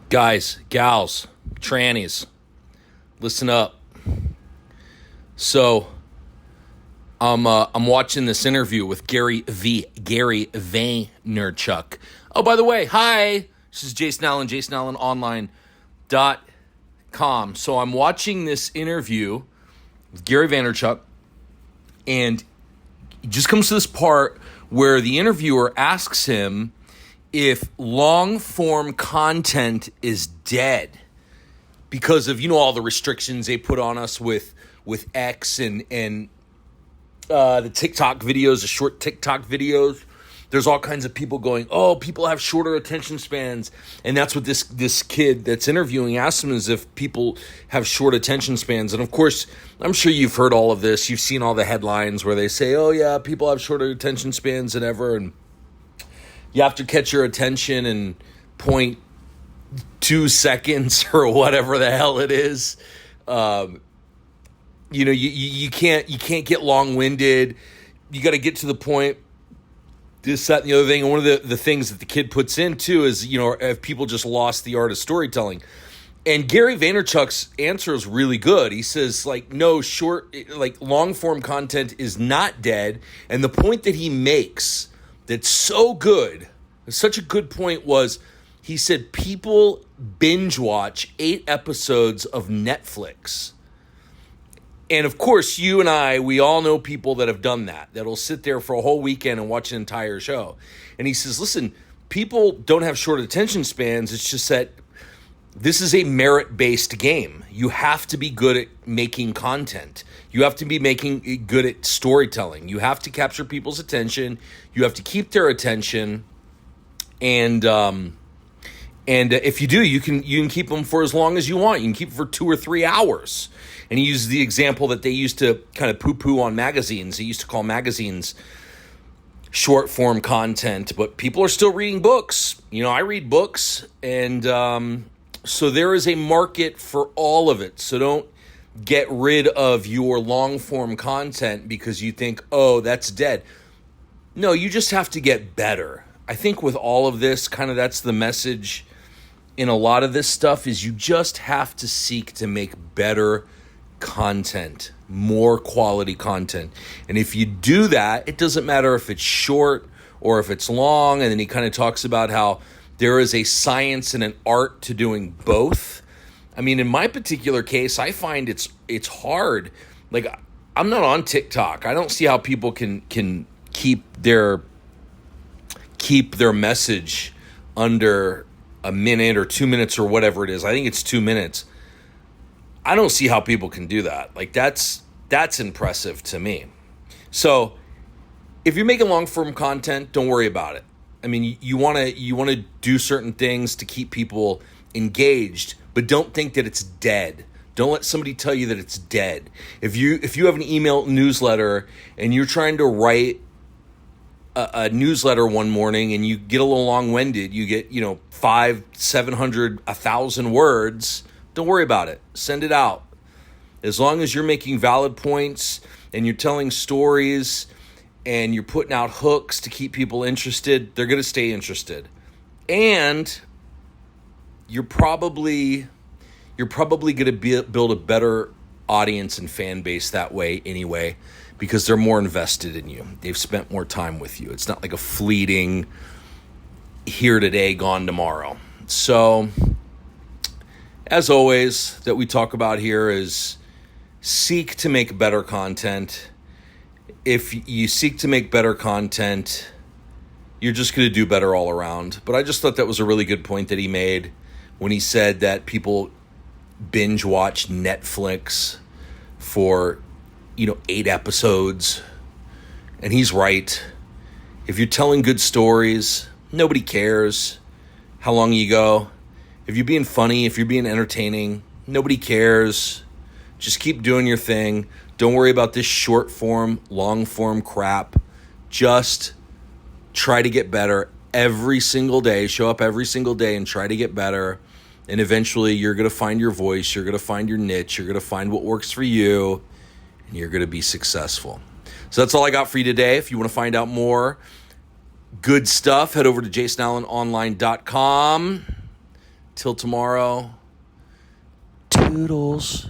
Guys, gals, trannies, listen up. So, I'm watching this interview with Gary Vaynerchuk. Oh, by the way, hi. This is Jason Allen, jasonallenonline.com. So I'm watching this interview with Gary Vaynerchuk, and it just comes to this part where the interviewer asks him if long-form content is dead because of, all the restrictions they put on us with X and the TikTok videos, the short TikTok videos. There's all kinds of people going, oh, people have shorter attention spans. And that's what this kid that's interviewing asked him, is if people have short attention spans. And of course, I'm sure you've heard all of this. You've seen all the headlines where they say, oh yeah, people have shorter attention spans than ever. And you have to catch your attention in 0.2 seconds or whatever the hell it is. You can't get long-winded. You got to get to the point. This, that, and the other thing. And one of the things that the kid puts in too is, have people just lost the art of storytelling? And Gary Vaynerchuk's answer is really good. He says, no, long-form content is not dead. And the point that he makes that's so good, such a good point, was he said people binge watch 8 episodes of Netflix. And of course, you and I, we all know people that have done that, that'll sit there for a whole weekend and watch an entire show. And he says, listen, people don't have short attention spans. It's just that this is a merit-based game. You have to be good at making content. You have to be good at storytelling. You have to capture people's attention. You have to keep their attention. And if you do, you can keep them for as long as you want. You can keep them for 2 or 3 hours. And he used the example that they used to kind of poo-poo on magazines. They used to call magazines short-form content, but people are still reading books. I read books, and so there is a market for all of it. So don't get rid of your long-form content because you think, oh, that's dead. No, you just have to get better. I think with all of this, kind of that's the message in a lot of this stuff, is you just have to seek to make better content, more quality content. And if you do that, it doesn't matter if it's short or if it's long. And then he kind of talks about how there is a science and an art to doing both. I mean, in my particular case, I find it's hard. I'm not on TikTok. I don't see how people can keep their message under a minute or 2 minutes or whatever it is. I think it's 2 minutes. I don't see how people can do that. That's impressive to me. So if you're making long-form content, don't worry about it. I mean, you want to do certain things to keep people engaged, but don't think that it's dead. Don't let somebody tell you that it's dead. If you have an email newsletter and you're trying to write a newsletter one morning and you get a little long-winded, you get 500, 700, 1,000 words, don't worry about it. Send it out. As long as you're making valid points and you're telling stories and you're putting out hooks to keep people interested, they're going to stay interested. And you're probably going to build a better audience and fan base that way anyway, because they're more invested in you. They've spent more time with you. It's not like a fleeting here today, gone tomorrow. So, as always, that we talk about here is seek to make better content. If you seek to make better content, you're just going to do better all around. But I just thought that was a really good point that he made when he said that people binge watch Netflix for 8 episodes. And he's right. If you're telling good stories, nobody cares how long you go. If you're being funny, if you're being entertaining, nobody cares. Just keep doing your thing. Don't worry about this short form, long form crap. Just try to get better every single day. Show up every single day and try to get better. And eventually you're going to find your voice. You're going to find your niche. You're going to find what works for you. And you're going to be successful. So that's all I got for you today. If you want to find out more good stuff, head over to jasonallenonline.com. Till tomorrow, toodles.